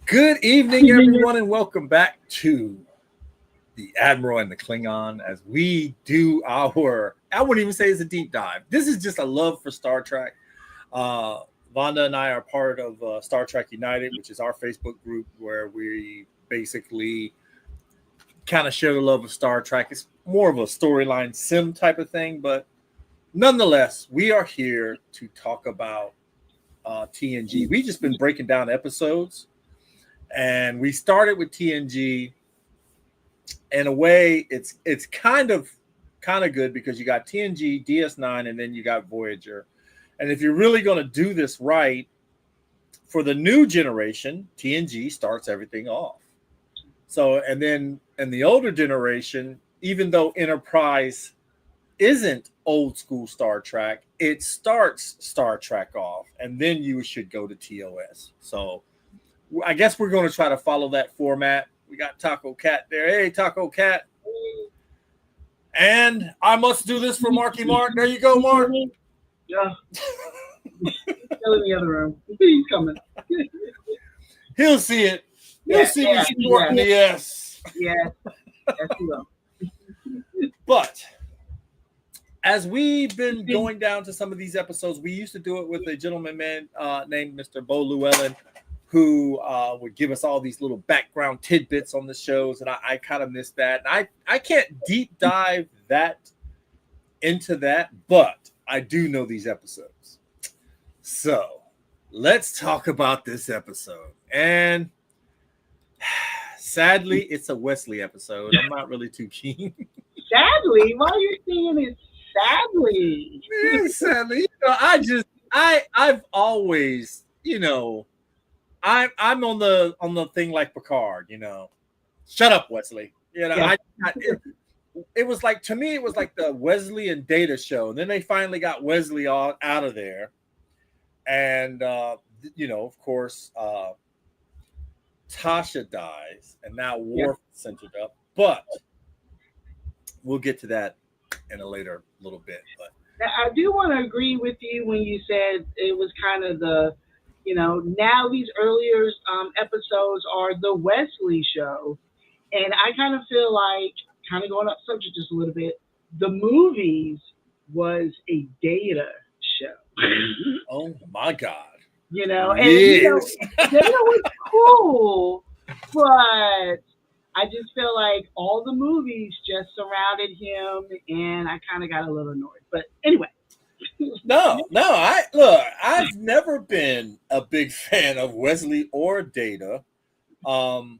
Good evening, everyone, and welcome back to the Admiral and the Klingon as we do our, I wouldn't even say it's a deep dive. This is just a love for Star Trek. Vonda and I are part of Star Trek United, which is our Facebook group where we basically kind of share the love of Star Trek. It's more of a storyline sim type of thing, but nonetheless, we are here to talk about TNG. We've just been breaking down episodes. And we started with TNG. In a way, it's kind of good because you got TNG, DS9, and then you got Voyager. And if you're really going to do this right, for the new generation, TNG starts everything off. So, and then in the older generation, even though Enterprise isn't old school Star Trek, it starts Star Trek off, and then you should go to TOS. So I guess we're going to try to follow that format. We got Taco Cat there. Hey, Taco Cat. And I must do this for Marky Mark. There you go, Mark. Yeah. Still in the other room. He's coming. He'll see it. He'll see me supporting the yes. Yeah. Yes, he will. But as we've been going down to some of these episodes, we used to do it with a gentleman named Mr. Bo Llewellyn, who would give us all these little background tidbits on the shows, and I kind of missed that. And I can't deep dive that into that, but I do know these episodes. So let's talk about this episode. And sadly, it's a Wesley episode. I'm not really too keen. Sadly? Why are you saying it sadly? Yeah, sadly. I've always, I'm on the thing like Picard, Shut up, Wesley. Yeah. It was like, to me, it was like the Wesley and Data show. And then they finally got Wesley out of there. And, of course, Tasha dies. And now Worf is centered up. But we'll get to that in a later little bit. But I do want to agree with you when you said it was kind of the, now these earlier episodes are the Wesley show. And I kind of feel like, kind of going up subject just a little bit, the movies was a Data show. Oh my God. And yes. Data was cool, but I just feel like all the movies just surrounded him, and I kind of got a little annoyed. But anyway. No, I've never been a big fan of Wesley or Data. To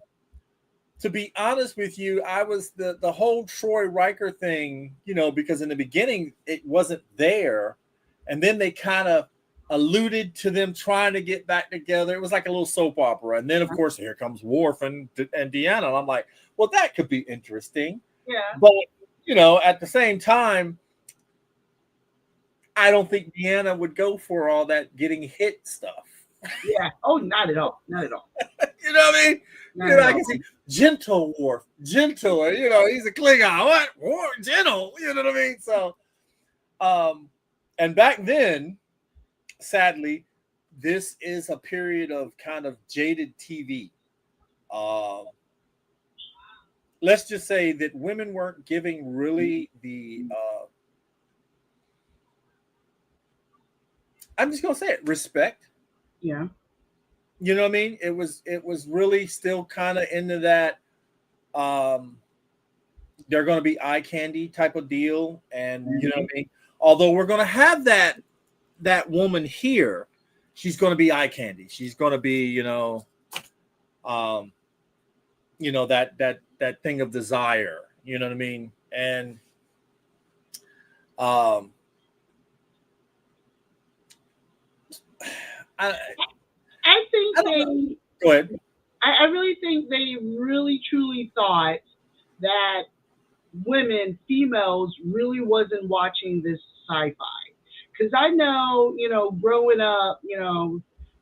be honest with you, I was the whole Troy Riker thing, because in the beginning it wasn't there. And then they kind of alluded to them trying to get back together. It was like a little soap opera. And then, of course, here comes Worf and Deanna. And I'm like, well, that could be interesting. Yeah. But, at the same time, I don't think Deanna would go for all that getting hit stuff. Yeah. Oh, not at all. Not at all. You know what I mean? I can see gentle Worf, gentle. He's a Klingon. What? Worf, gentle. You know what I mean? So, and back then, sadly, this is a period of kind of jaded TV. Let's just say that women weren't giving really the. I'm just gonna say it. Respect. Yeah. You know what I mean? It was really still kind of into that. They're going to be eye candy type of deal, and you know what I mean. Although we're going to have that woman here, she's going to be eye candy. She's going to be, that thing of desire. You know what I mean? And I think go ahead. I really think they really truly thought that females really wasn't watching this sci-fi. Because I know, growing up,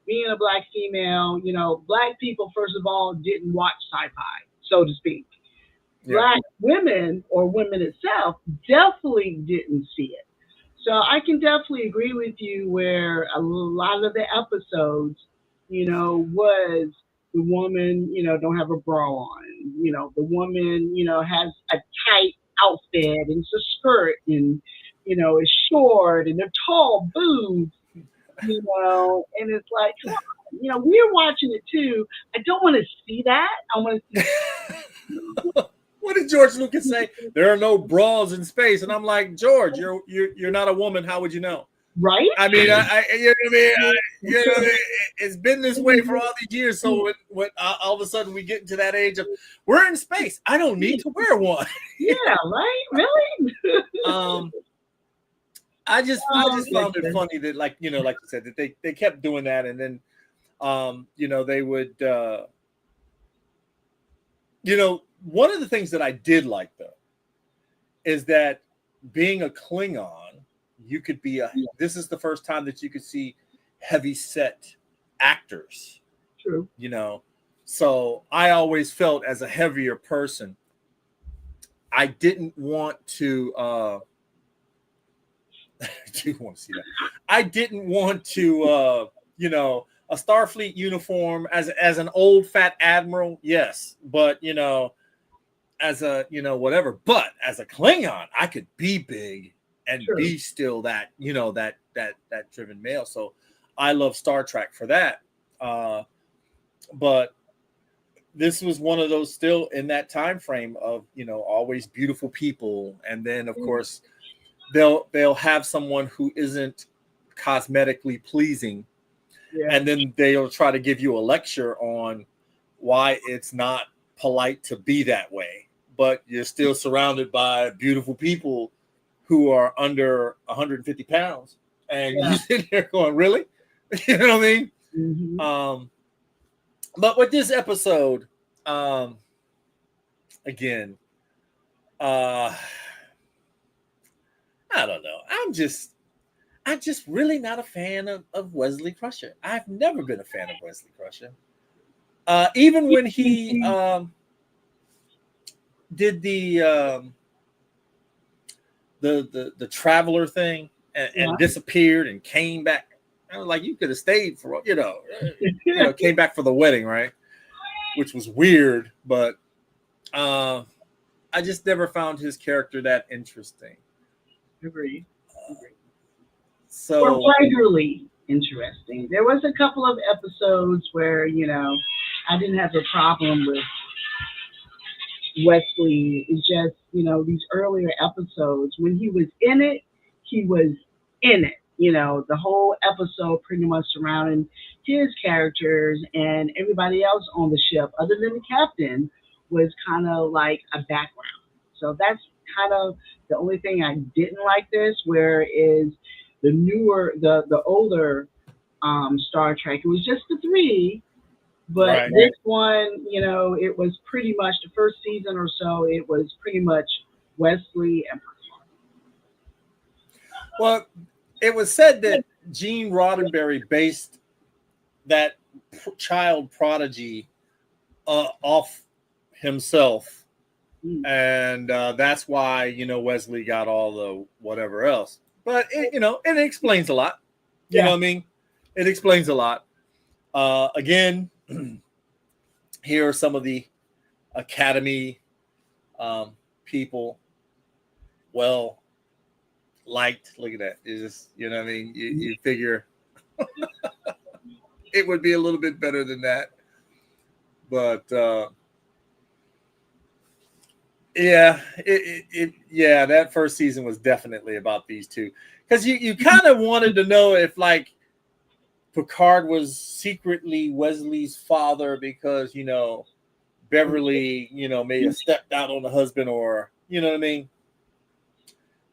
being a Black female, Black people, first of all, didn't watch sci-fi, so to speak. Yeah. Black women or women itself definitely didn't see it. So I can definitely agree with you where a lot of the episodes, was The woman, don't have a bra on. The woman, has a tight outfit and it's a skirt and, is short and they're tall boobs, and it's like, come on, we're watching it too. I don't want to see that. I want to see. What did George Lucas say? There are no bras in space, and I'm like, George, you're not a woman. How would you know? Right? I mean, it's been this way for all these years. So when all of a sudden we get into that age of we're in space, I don't need to wear one. Yeah, right? Really? I just found it funny that like you said that they kept doing that, and then they would one of the things that I did like though is that being a Klingon, you could be this is the first time that you could see heavy set actors. True. So I always felt as a heavier person, I didn't want to I do want to see that. I didn't want to a Starfleet uniform as an old fat admiral, yes, but as a whatever, but as a Klingon, I could be big and True. be still that that driven male. So I love Star Trek for that. But this was one of those still in that time frame of always beautiful people, and then of course they'll have someone who isn't cosmetically pleasing, and then they'll try to give you a lecture on why it's not polite to be that way, but you're still surrounded by beautiful people who are under 150 pounds, and you sit there going, really? You know what I mean? Mm-hmm. But with this episode, again, I don't know. I'm just really not a fan of Wesley Crusher. I've never been a fan of Wesley Crusher. Even when he did the traveler thing and disappeared and came back. I was like, you could have stayed for came back for the wedding, right? Which was weird, but I just never found his character that interesting. Agreed. So regularly interesting. There was a couple of episodes where I didn't have a problem with Wesley. It's just these earlier episodes when he was in it, he was in it. The whole episode pretty much surrounding his characters, and everybody else on the ship, other than the captain, was kind of like a background. So that's kind of the only thing I didn't like this, whereas the newer, the older Star Trek, it was just the three, but this one, it was pretty much the first season or so, it was pretty much Wesley and Picard. Well, it was said that Gene Roddenberry based that child prodigy off himself, and that's why Wesley got all the whatever else. But it explains a lot. You know what I mean? It explains a lot. Again, here are some of the Academy people. Well liked. Look at that. It's just, what I mean? You figure it would be a little bit better than that. But that first season was definitely about these two. Because you kind of wanted to know if like Picard was secretly Wesley's father because, Beverly, may have stepped out on the husband, or you know what I mean?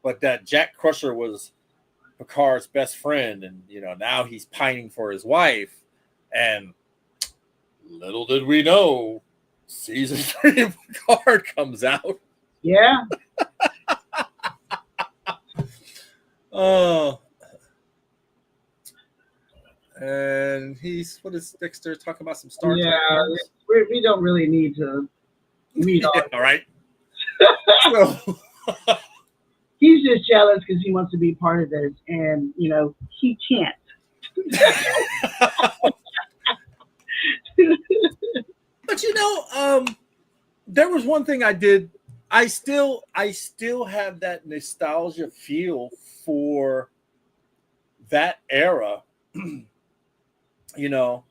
But that Jack Crusher was Picard's best friend, and now he's pining for his wife. And little did we know, season 3 of Picard comes out. Yeah. Oh. And what is Dexter talking about? Some Star Trek? Yeah, we don't really need to read all. All right. He's just jealous because he wants to be part of this, and he can't. But there was one thing I did. I still have that nostalgia feel for that era. you know,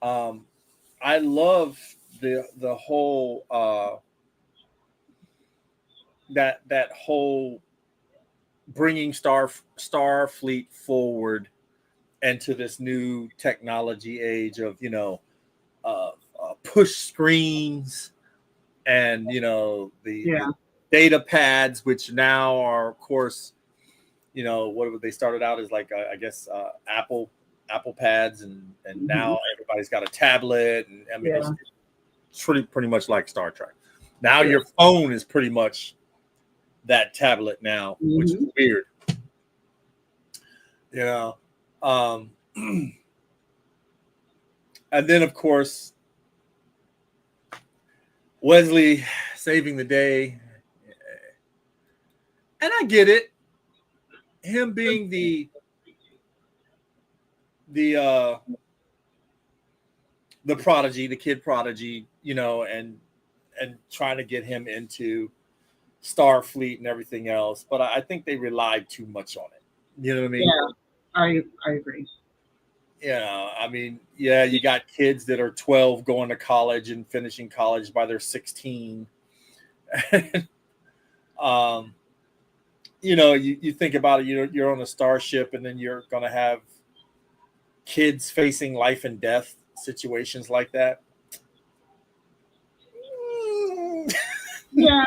I love the whole that whole bringing Starfleet forward into this new technology age of push screens and the data pads, which now are, of course, what they started out as, like, I guess Apple pads, and now everybody's got a tablet, and I mean it's pretty much like Star Trek. Now your phone is pretty much that tablet now, which is weird. And then, of course, Wesley saving the day. And I get it. Him being the prodigy, the kid prodigy, and trying to get him into Starfleet and everything else. But I think they relied too much on it. You know what I mean? Yeah, I agree. I mean, you got kids that are 12 going to college and finishing college by their 16. You think about it, you're on a starship, and then you're going to have kids facing life and death situations like that. Yeah.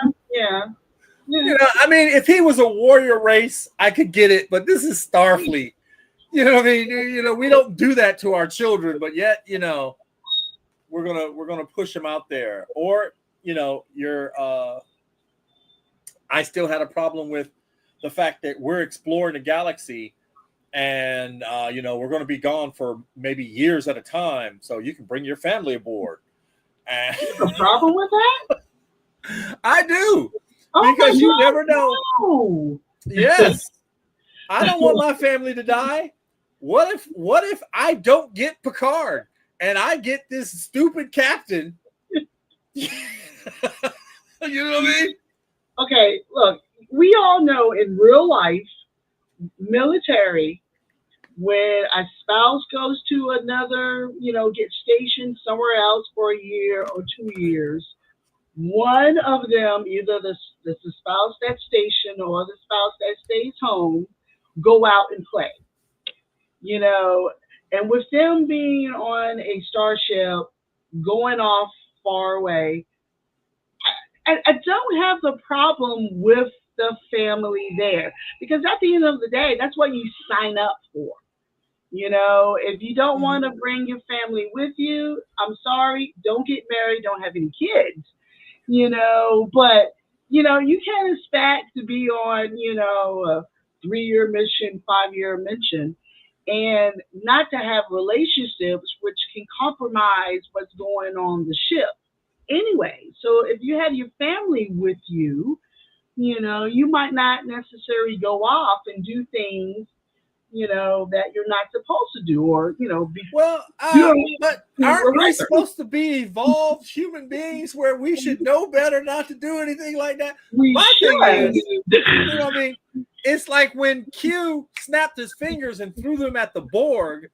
I mean, if he was a warrior race, I could get it, but this is Starfleet. You know what I mean? We don't do that to our children, but yet, we're gonna push them out there. Or, I still had a problem with the fact that we're exploring the galaxy, and we're going to be gone for maybe years at a time, so you can bring your family aboard. And a problem with that? I do, because you never know. No. Yes, I don't want my family to die. What if I don't get Picard and I get this stupid captain? You know what I mean? Okay, look, we all know in real life, military, when a spouse goes to another, gets stationed somewhere else for a year or 2 years, one of them, either the spouse that's stationed or the spouse that stays home, go out and play. And with them being on a starship, going off far away, I don't have the problem with the family there, because at the end of the day, that's what you sign up for. If you don't want to bring your family with you, I'm sorry, don't get married, don't have any kids. But you can't expect to be on a 3-year mission, 5-year mission, and not to have relationships which can compromise what's going on the ship anyway. So if you have your family with you, you might not necessarily go off and do things, that you're not supposed to do, or, but aren't we supposed to be evolved human beings where we should know better not to do anything like that? My thing is, I mean, it's like when Q snapped his fingers and threw them at the Borg,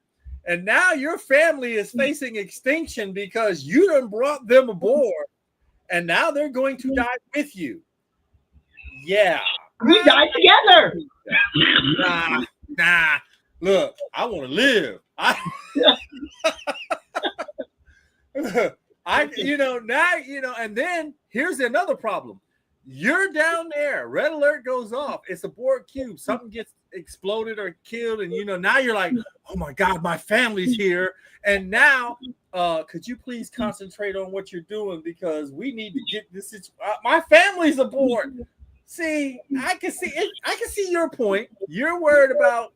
and now your family is facing extinction because you done brought them aboard, and now they're going to die with you. Yeah. We die together. Nah. Look, I want to live. And then here's another problem. You're down there. Red alert goes off. It's a Borg cube. Something gets exploded or killed, and now you're like, oh my God, my family's here. And now, could you please concentrate on what you're doing, because we need to get this. My family's aboard. See, I can see it. I can see your point. You're worried about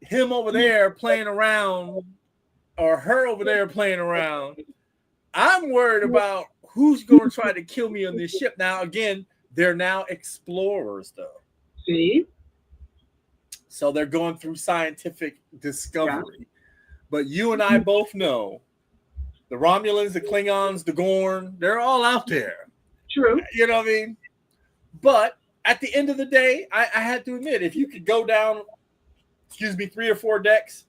him over there playing around, or her over there playing around. I'm worried about who's going to try to kill me on this ship. Now, again, they're now explorers, though. See? So they're going through scientific discovery. Yeah. But you and I both know The Romulans, the Klingons, the Gorn, they're all out there. True. You know what I mean? But at the end of the day, I had to admit, if you could go down, 3 or 4 decks,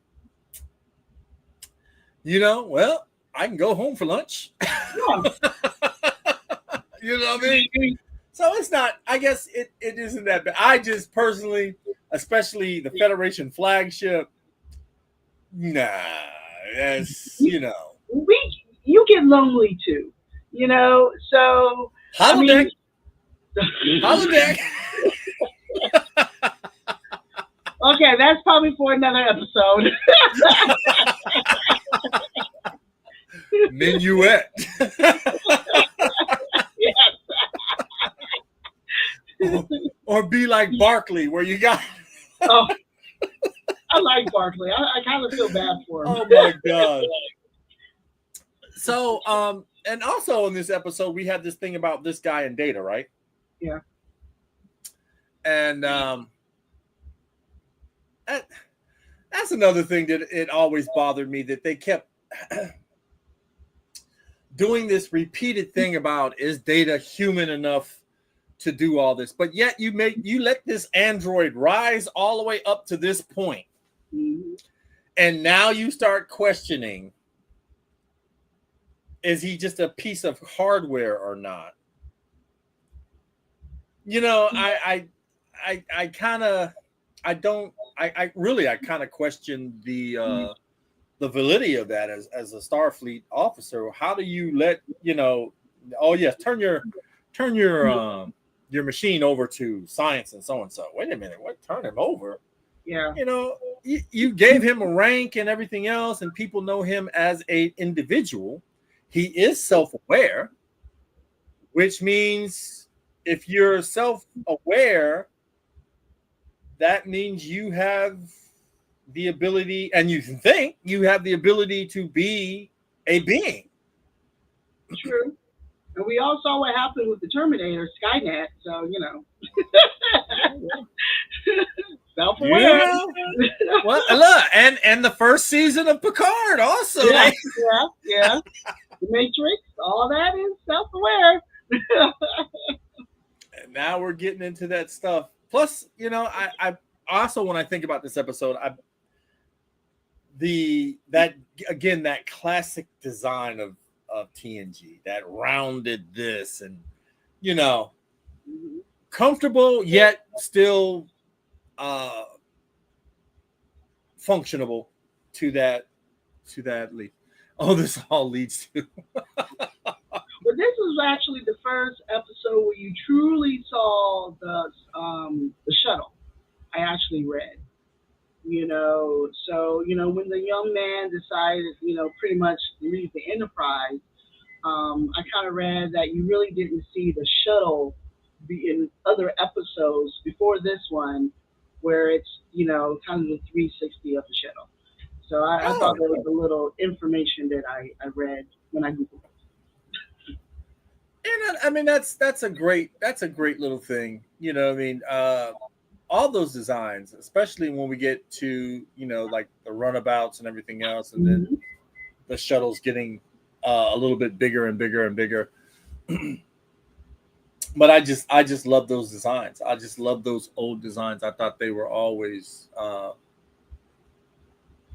well, I can go home for lunch. Yeah. You know what I mean? So it's not, I guess it isn't that bad. I just personally, especially the Federation flagship, nah, that's, You get lonely too, so holodeck. Holodeck. Okay, that's probably for another episode. Minuet. Yes. Or be like Barkley, where you got. Oh, I like Barkley. I kind of feel bad for him. Oh my god. So, and also in this episode, we had this thing about this guy and Data, right? Yeah. And that's another thing that it always bothered me, that they kept doing this repeated thing about, is Data human enough to do all this? But yet you let this android rise all the way up to this point. Mm-hmm. And now you start questioning, is he just a piece of hardware or not? I kind of question the validity of that as a Starfleet officer. How do you let, oh yes, turn your machine over to science and so. Wait a minute, what, turn him over? Yeah. You gave him a rank and everything else, and people know him as an individual. He is self-aware, which means if you're self-aware, that means you have the ability, and you think you have the ability to be a being. True. And we all saw what happened with the Terminator, Skynet. So, self-aware. Well, look, and the first season of Picard also. Yeah. The Matrix, all that is self-aware. And now we're getting into that stuff. Plus, I also, when I think about this episode, that classic design of TNG, that rounded this, and comfortable yet still functionable to that lead. Oh, this all leads to. But this was actually the first episode where you truly saw the shuttle. I actually read, so when the young man decided, pretty much to leave the Enterprise, I kind of read that you really didn't see the shuttle be in other episodes before this one, where it's kind of the 360 of the shuttle. So I thought there was a little information that I read when I Googled it. And I mean, that's a great little thing. All those designs, especially when we get to, like the runabouts and everything else, and then the shuttle's getting a little bit bigger and bigger and bigger. But I just love those designs. I just love those old designs. I thought they were always,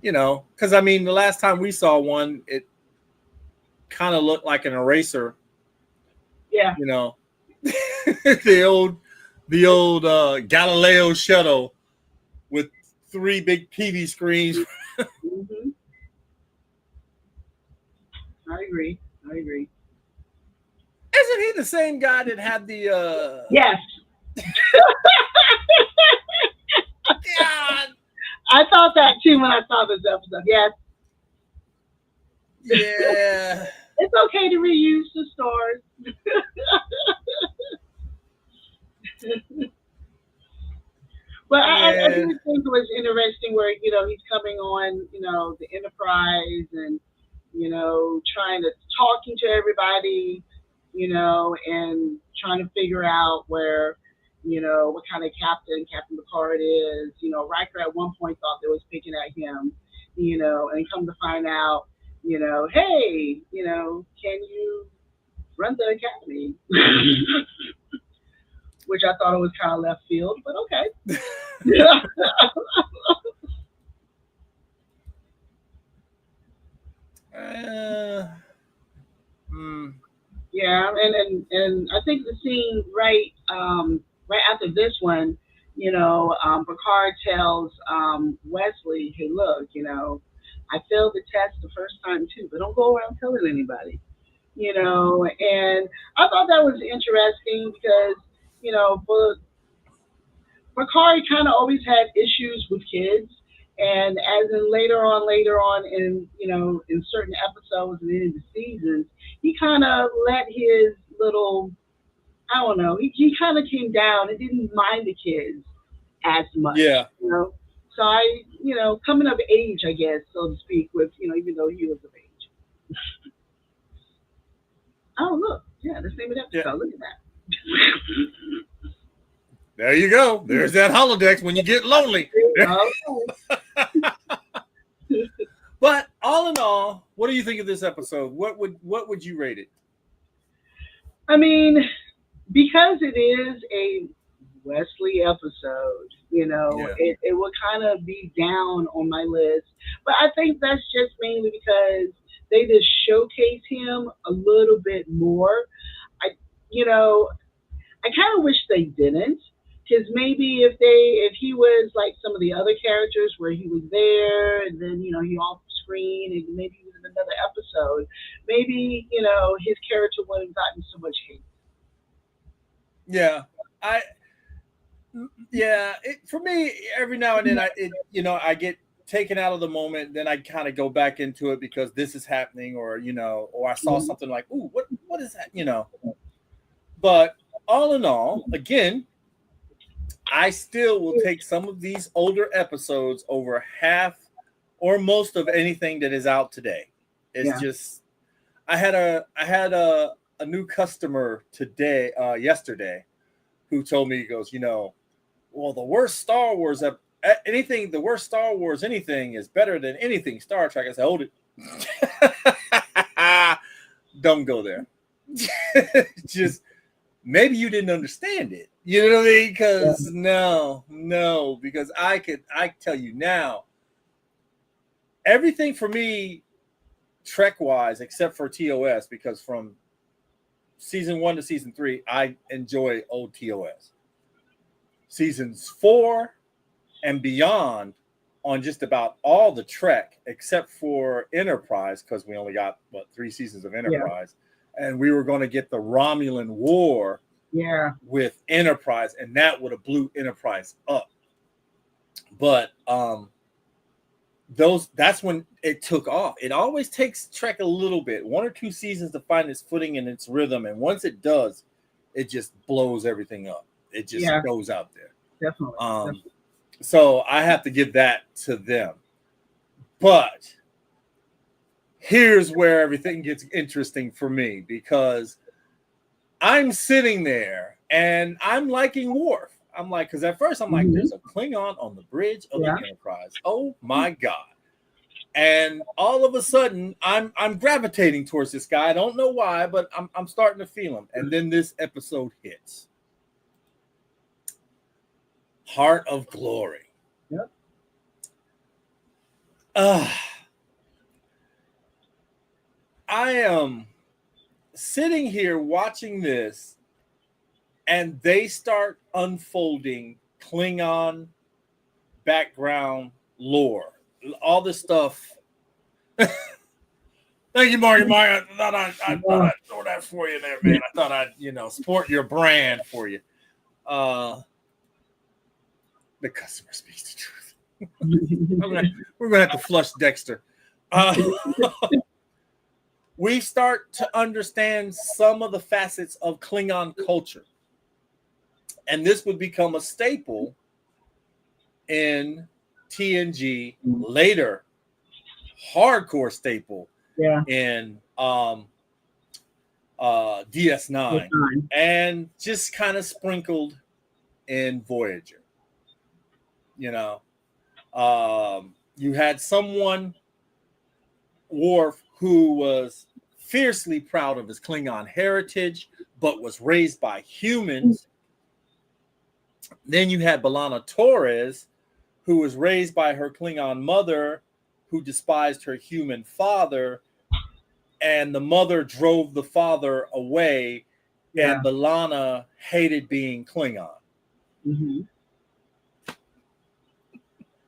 because I mean, the last time we saw one, it kind of looked like an eraser. Yeah. The old Galileo shuttle with 3 big TV screens. Mm-hmm. I agree. Isn't he the same guy that had the? Yes. God. I thought that too when I saw this episode. Yes. Yeah. It's okay to reuse the stars. But I do think it was interesting where, he's coming on, the Enterprise and, trying to talking to everybody, and trying to figure out where, what kind of Captain Picard is. Riker at one point thought they was picking at him, and come to find out, Hey, can you run the academy? Which I thought it was kind of left field, but okay. uh, mm, Yeah, and I think the scene right after this one, Picard tells Wesley, "Hey, look, I failed the test the first time too, but don't go around telling anybody." And I thought that was interesting because for Picard kind of always had issues with kids, and as in later on in in certain episodes and in the seasons, he kind of let his little I don't know. He kind of came down and didn't mind the kids as yeah, much. So coming of age, I guess, so to speak, with even though he was of age. Oh, look, yeah, the same yeah. episode. Look at that. There you go. There's that holodeck when you get lonely. But all in all, what do you think of this episode? What would you rate it? I mean, because it is a Wesley episode, Yeah. it will kind of be down on my list. But I think that's just mainly because they just showcase him a little bit more. I, you know, I kind of wish they didn't, because maybe if he was like some of the other characters where he was there and then he off screen and maybe he was in another episode, maybe his character wouldn't have gotten so much hate. Yeah. I for me, every now and then I get taken out of the moment, then I kind of go back into it because this is happening, or I saw something like, ooh, what is that? But all in all, again, I still will take some of these older episodes over half or most of anything that is out today. It's Yeah. just I had a new customer yesterday, who told me, he goes, well, the worst Star Wars anything is better than anything Star Trek. I said, hold it. Don't go there. Just maybe you didn't understand it. You know what I mean? Because no, because I tell you now, everything for me, Trek wise, except for TOS, because from season 1 to season 3, I enjoy old TOS. Seasons 4 and beyond, on just about all the Trek except for Enterprise, because we only got 3 seasons of Enterprise, and we were going to get the Romulan War with Enterprise, and that would have blew Enterprise up. But that's when it took off. It always takes Trek a little bit, 1 or 2 seasons to find its footing and its rhythm, and once it does, it just blows everything up. It just goes out there. Definitely. So I have to give that to them. But here's where everything gets interesting for me, because I'm sitting there and I'm liking Worf. I'm like, because at first I'm like, there's a Klingon on the bridge of the Enterprise. Oh my God. And all of a sudden I'm gravitating towards this guy. I don't know why, but I'm starting to feel him. And then this episode hits. Heart of Glory. Yep. I am sitting here watching this, and they start unfolding Klingon background lore, all this stuff. Thank you, Marky Mark. I thought I'd throw that for you there, man. I thought I'd sport your brand for you. The customer speaks the truth. We're gonna have to flush Dexter. We start to understand some of the facets of Klingon culture, and this would become a staple in TNG, later hardcore staple in DS9, and just kind of sprinkled in Voyager. You had someone, Worf, who was fiercely proud of his Klingon heritage, but was raised by humans. Then you had B'Elanna Torres, who was raised by her Klingon mother, who despised her human father, and the mother drove the father away, and B'Elanna hated being Klingon. Mm-hmm.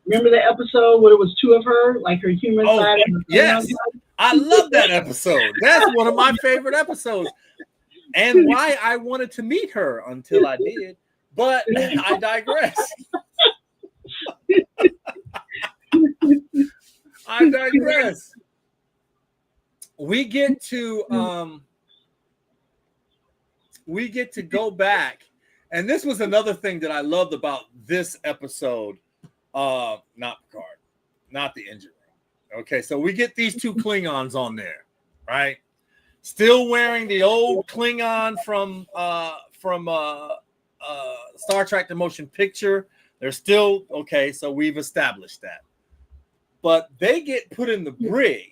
Remember the episode where it was two of her, like her human side? Yes, I love that episode. That's one of my favorite episodes, and why I wanted to meet her until I did. But I digress. I digress. We get to go back, and this was another thing that I loved about this episode. Not Picard, not the engine room. Okay, so we get these two Klingons on there, right? Still wearing the old Klingon from Star Trek: The Motion Picture. They're still okay, so we've established that. But they get put in the brig,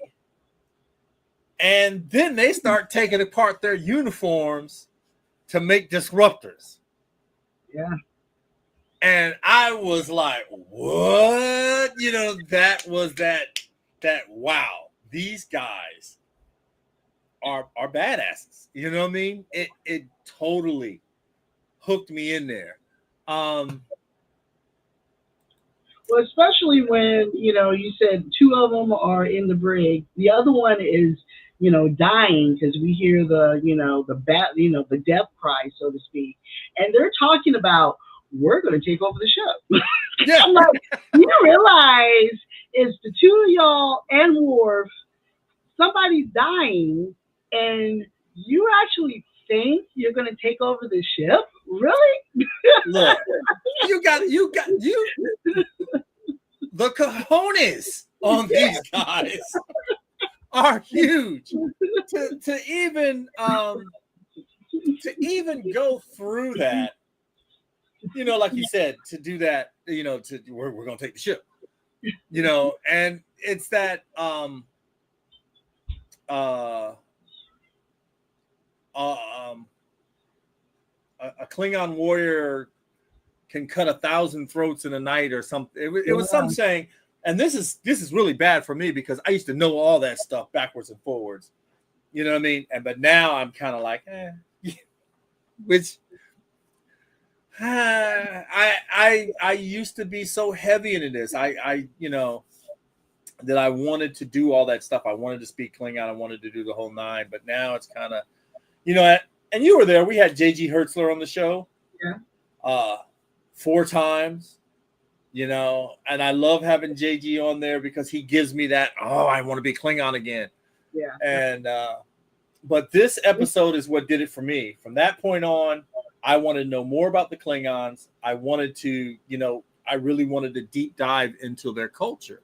and then they start taking apart their uniforms to make disruptors. Yeah. And I was like, what? You know, that was that wow, these guys are badasses. You know what I mean? It totally hooked me in there. Well, especially when, you said two of them are in the brig. The other one is, dying because we hear the death cry, so to speak. And they're talking about, we're going to take over the ship. Yeah. I'm like, you realize it's the two of y'all and Worf, somebody's dying, and you actually think you're going to take over the ship? Really? Look, you got the cojones on these guys are huge to even go through that. Like you said, to do that, we're gonna take the ship, and it's that a Klingon warrior can cut 1,000 throats in a night or something. It was some saying, and this is really bad for me because I used to know all that stuff backwards and forwards. You know what I mean? But now I'm kind of like, which I used to be so heavy into this. I that I wanted to do all that stuff. I wanted to speak Klingon. I wanted to do the whole nine. But now it's kind of, and you were there. We had J.G. Hertzler on the show. Yeah. 4 times, and I love having JG on there because he gives me that, I want to be Klingon again. Yeah. And but this episode is what did it for me. From that point on, I wanted to know more about the Klingons. I wanted to, I really wanted to deep dive into their culture.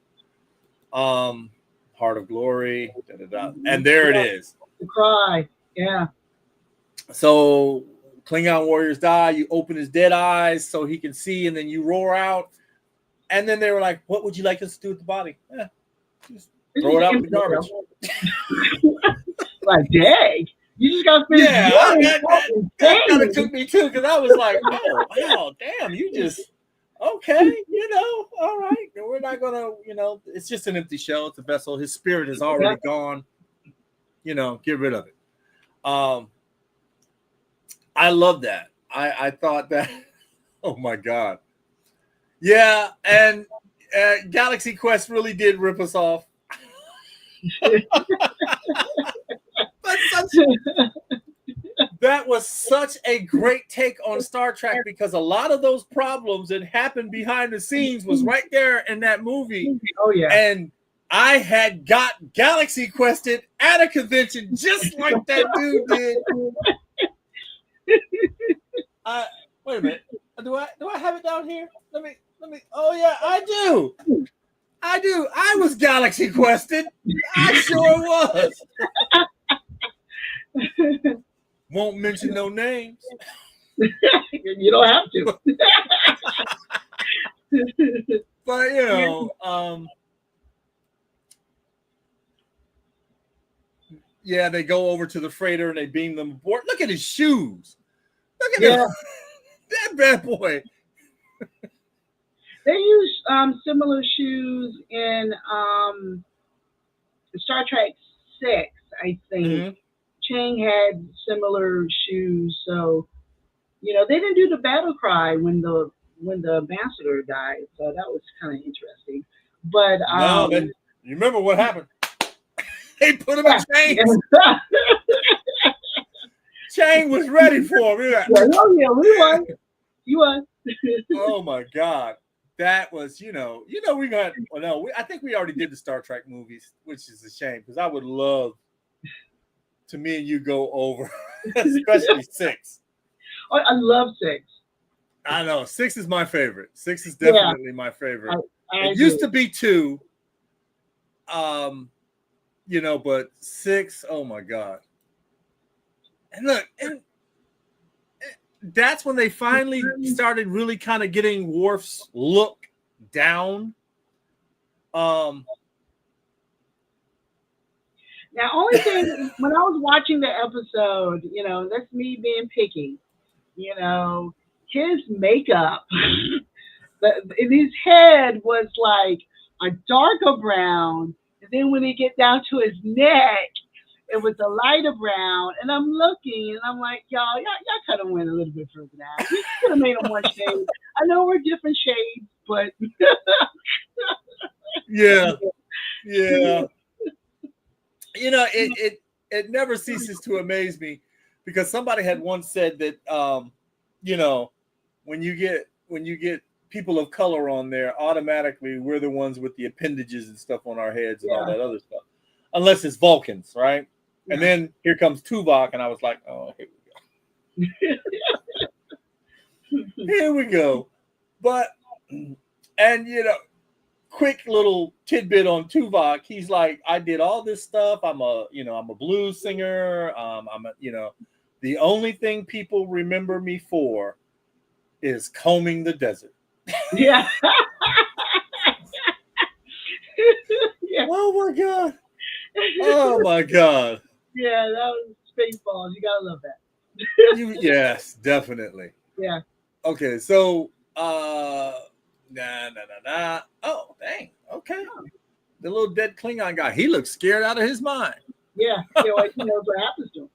Heart of Glory, and there it is. The cry. Yeah. So Klingon warriors die, you open his dead eyes so he can see, and then you roar out. And then they were like, what would you like us to do with the body? Just throw it out in the garbage. Like, dang. You just got to finish. Yeah, that kind of took me too, because I was like, oh, damn, you just, okay, all right. We're not going to, it's just an empty shell. It's a vessel. His spirit is already gone. Get rid of it. I love that. I thought that, oh my God. Yeah, and Galaxy Quest really did rip us off. That was such a great take on Star Trek because a lot of those problems that happened behind the scenes was right there in that movie. Oh, yeah. And I had got Galaxy Quested at a convention just like that dude did. Wait a minute. Do I have it down here? Let me. Oh yeah, I do. I was Galaxy Quested. I sure was. Won't mention no names. You don't have to. But Yeah, they go over to the freighter and they beam them aboard. Look at his shoes. Look at that bad boy. They use similar shoes in Star Trek 6, I think. Mm-hmm. Chang had similar shoes, so they didn't do the battle cry when the ambassador died, so that was kind of interesting. But No, you remember what happened? They put him in chains. yeah. Chang was ready for him. Yeah, we won. You won. Oh my God. That was, we got, well, no, I think we already did the Star Trek movies, which is a shame because I would love to me and you go over, especially 6. Oh, I love 6. I know 6 is my favorite. 6 is definitely my favorite. It used to be 2, but 6, oh my God. And look, and that's when they finally started really kind of getting Worf's look down. Now, only thing when I was watching the episode, that's me being picky. His makeup in his head was like a darker brown, and then when he get down to his neck, it was a lighter brown. And I'm looking, and I'm like, y'all could have went a little bit further down. You could have made him one shade. I know we're different shades, but yeah. It never ceases to amaze me because somebody had once said that when you get people of color on there, automatically we're the ones with the appendages and stuff on our heads and all that other stuff, unless it's Vulcans, right? Yeah. And then here comes Tuvok, and I was like, oh, here we go. Here we go. But and quick little tidbit on Tuvok. He's like, I did all this stuff. I'm a blues singer. The only thing people remember me for is combing the desert. Yeah. Oh my God. Oh my God. Yeah, that was Spaceballs. You gotta love that. Yes, definitely. Yeah. Okay, so Oh, dang. Okay. The little dead Klingon guy. He looks scared out of his mind. Yeah. He knows what happens to him.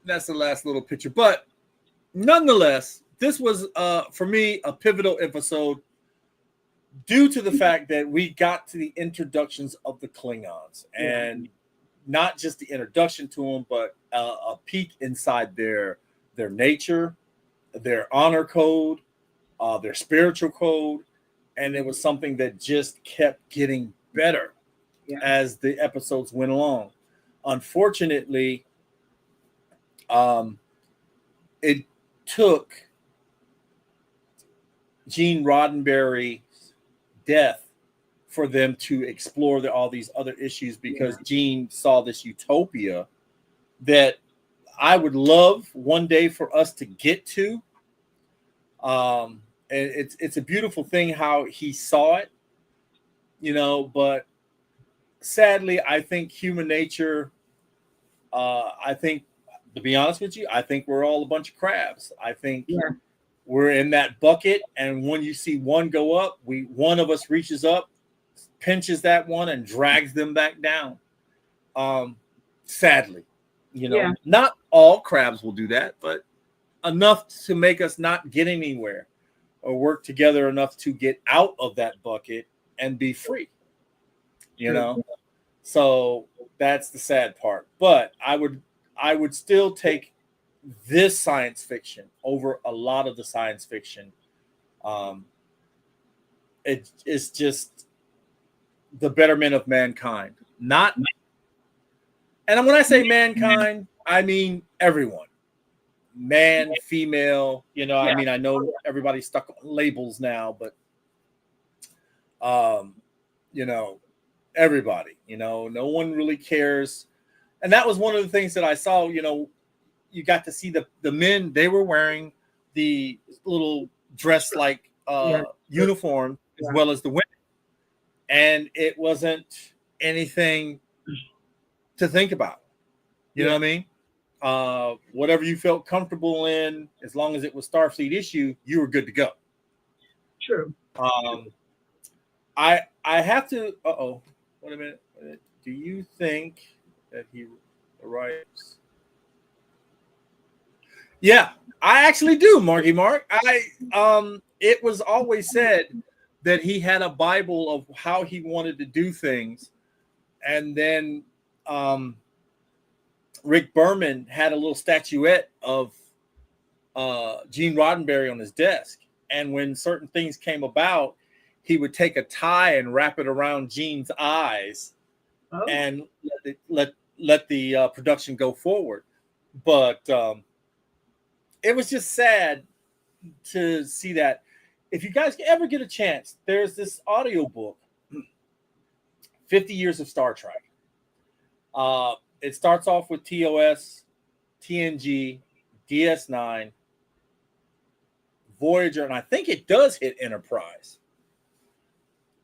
That's the last little picture. But nonetheless, this was for me a pivotal episode due to the fact that we got to the introductions of the Klingons, and not just the introduction to them, but a peek inside their nature, their honor code, their spiritual code, and it was something that just kept getting better as the episodes went along. Unfortunately, it took Gene Roddenberry's death for them to explore all these other issues, because Gene saw this utopia that I would love one day for us to get to. And it's a beautiful thing how he saw it, but sadly, I think human nature, I think, to be honest with you, I think we're all a bunch of crabs. I think we're in that bucket, and when you see one go up, one of us reaches up, pinches that one, and drags them back down. Sadly, not all crabs will do that, but enough to make us not get anywhere or work together enough to get out of that bucket and be free. So that's the sad part. But I would still take this science fiction over a lot of the science fiction. It is just the betterment of mankind. And when I say mankind, I mean everyone. Man, female, I mean, I know everybody's stuck on labels now, but everybody, no one really cares. And that was one of the things that I saw, you got to see the men, they were wearing the little dress like uniform as well as the women. And it wasn't anything to think about. You know what I mean? Whatever you felt comfortable in, as long as it was Starfleet issue, you were good to go. True. I have to. Wait a minute. Do you think that he arrives? Yeah, I actually do, Marky Mark. It was always said that he had a Bible of how he wanted to do things, and then Rick Berman had a little statuette of Gene Roddenberry on his desk, and when certain things came about, he would take a tie and wrap it around Gene's eyes, and let the production go forward. But it was just sad to see that. If you guys ever get a chance, there's this audiobook, 50 Years of Star Trek. It starts off with TOS, TNG, DS9, Voyager, and I think it does hit Enterprise.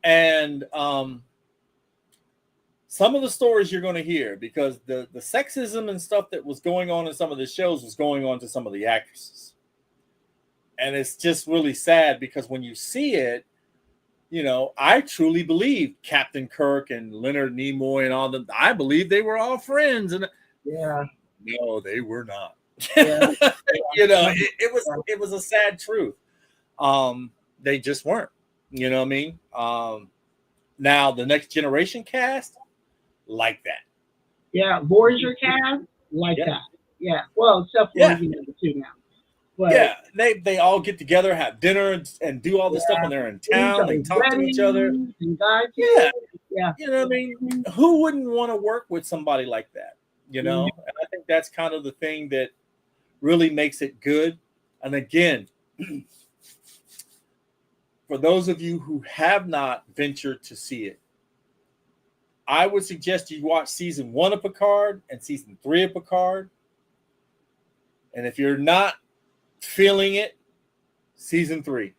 And some of the stories you're going to hear, because the sexism and stuff that was going on in some of the shows was going on to some of the actresses. And it's just really sad, because when you see it, you know, I truly believe Captain Kirk and Leonard Nimoy and all them, I believe they were all friends. And no, they were not. Yeah. You know, it was a sad truth. They just weren't. You know what I mean? Now the Next Generation cast, like that. Yeah, Voyager cast, like that. Yeah. Well, except for the two now. But, yeah, they all get together, have dinner, and do all this stuff when they're in town. They talk to each other. Yeah. You know what I mean? Who wouldn't want to work with somebody like that? You know? And I think that's kind of the thing that really makes it good. And again, for those of you who have not ventured to see it, I would suggest you watch season 1 of Picard and season 3 of Picard. And if you're not feeling it, season 3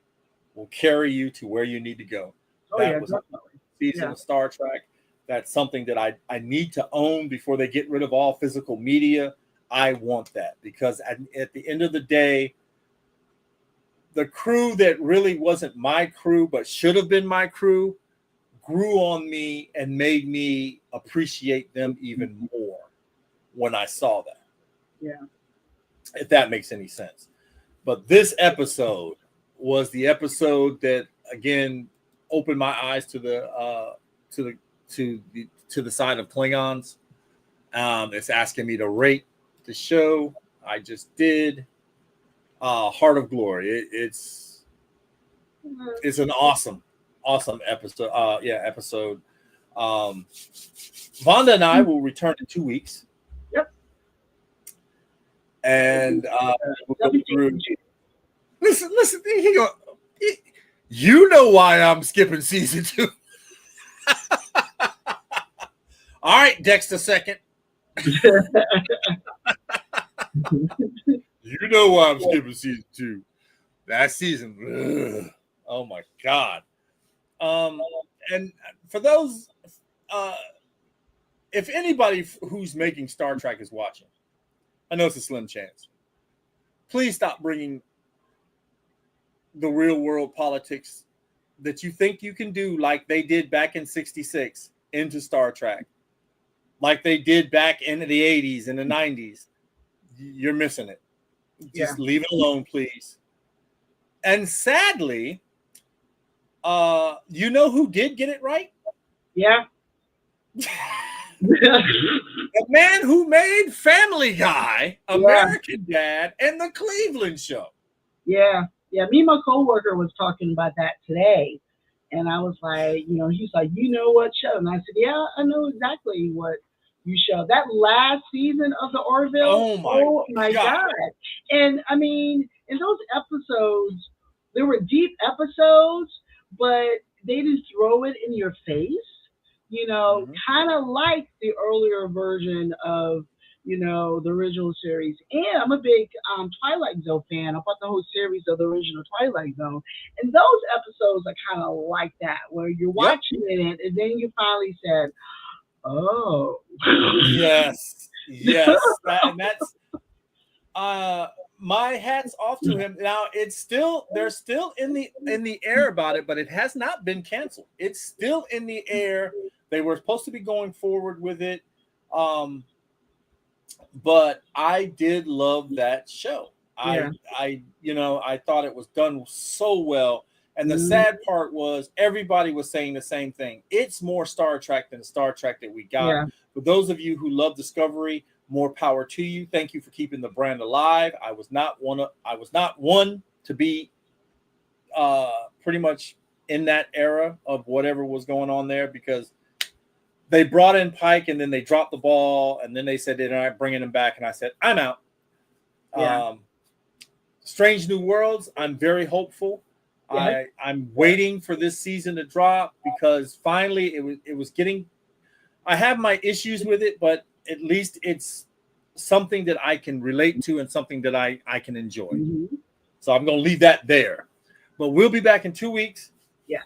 will carry you to where you need to go. That was definitely. A season of Star Trek. That's something that I need to own before they get rid of all physical media. I want that, because at the end of the day, the crew that really wasn't my crew but should have been my crew grew on me and made me appreciate them even more when I saw that. Yeah. If that makes any sense. But this episode was the episode that, again, opened my eyes to the side of Klingons. It's asking me to rate the show. I just did. Heart of Glory. It's an awesome episode. Episode. Vonda and I will return in 2 weeks. Yep. And we'll go through. Listen. You know why I'm skipping season 2. All right, Dexter second. You know why I'm skipping season 2. That season. Ugh, oh my God. And for those, if anybody who's making Star Trek is watching, I know it's a slim chance. Please stop bringing the real world politics that you think you can do, like they did back in '66, into Star Trek, like they did back in the '80s and the '90s. You're missing it. Just leave it alone, please. And sadly, you know who did get it right? Yeah. The man who made Family Guy, American Dad, and The Cleveland Show. Yeah. Me and my coworker was talking about that today, and I was like, he's like, you know what show? And I said, yeah, I know exactly what you showed. That last season of the Orville. Oh my God! And I mean, in those episodes, there were deep episodes, but they didn't throw it in your face. Kind of like the earlier version of, the original series. And I'm a big Twilight Zone fan. I bought the whole series of the original Twilight Zone. And those episodes are kind of like that, where you're watching it and then you finally said, Oh. Yes, yes, and that's my hat's off to him. Now they're still in the air about it, but it has not been canceled. It's still in the air. They were supposed to be going forward with it, but I did love that show. Yeah. I thought it was done so well. And the sad part was everybody was saying the same thing. It's more Star Trek than Star Trek that we got. Yeah. For those of you who love Discovery, more power to you. Thank you for keeping the brand alive. I was not one to be pretty much in that era of whatever was going on there, because they brought in Pike and then they dropped the ball and then they said they're not bringing him back, and I said I'm out. Yeah. Strange New Worlds, I'm very hopeful. Yeah. I'm waiting for this season to drop because finally it was getting. I have my issues with it, but at least it's something that I can relate to and something that I can enjoy. So I'm going to leave that there. But we'll be back in 2 weeks. Yes.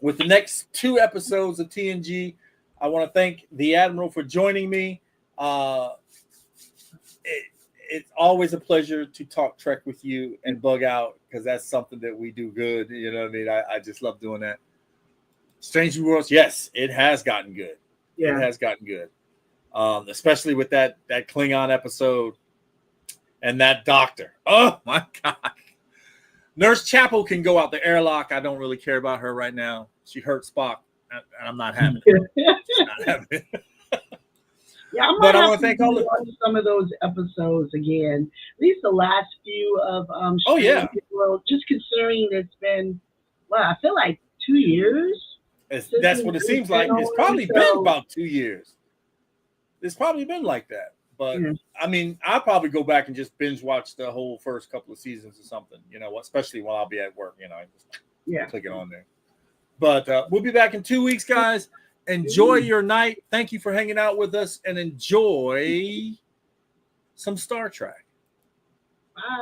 With the next 2 episodes of TNG. I want to thank the Admiral for joining me. It's always a pleasure to talk Trek with you and bug out, because that's something that we do good. You know what I mean? I just love doing that. Strange New Worlds, yes, it has gotten good. Yeah. It has gotten good. Especially with that Klingon episode and that doctor. Oh my God. Nurse Chapel can go out the airlock. I don't really care about her right now. She hurt Spock, and I'm not having it. Not having it. Yeah, but I want to thank all of some of those episodes again. At least the last few of Oh yeah. World, just considering it's been, well, I feel like 2 years. That's what it seems like. It's probably been about 2 years. It's probably been like that. But I mean, I'll probably go back and just binge watch the whole first couple of seasons or something, especially when I'll be at work, just click it on there. But we'll be back in 2 weeks, guys. Enjoy your night. Thank you for hanging out with us, and enjoy some Star Trek. Bye.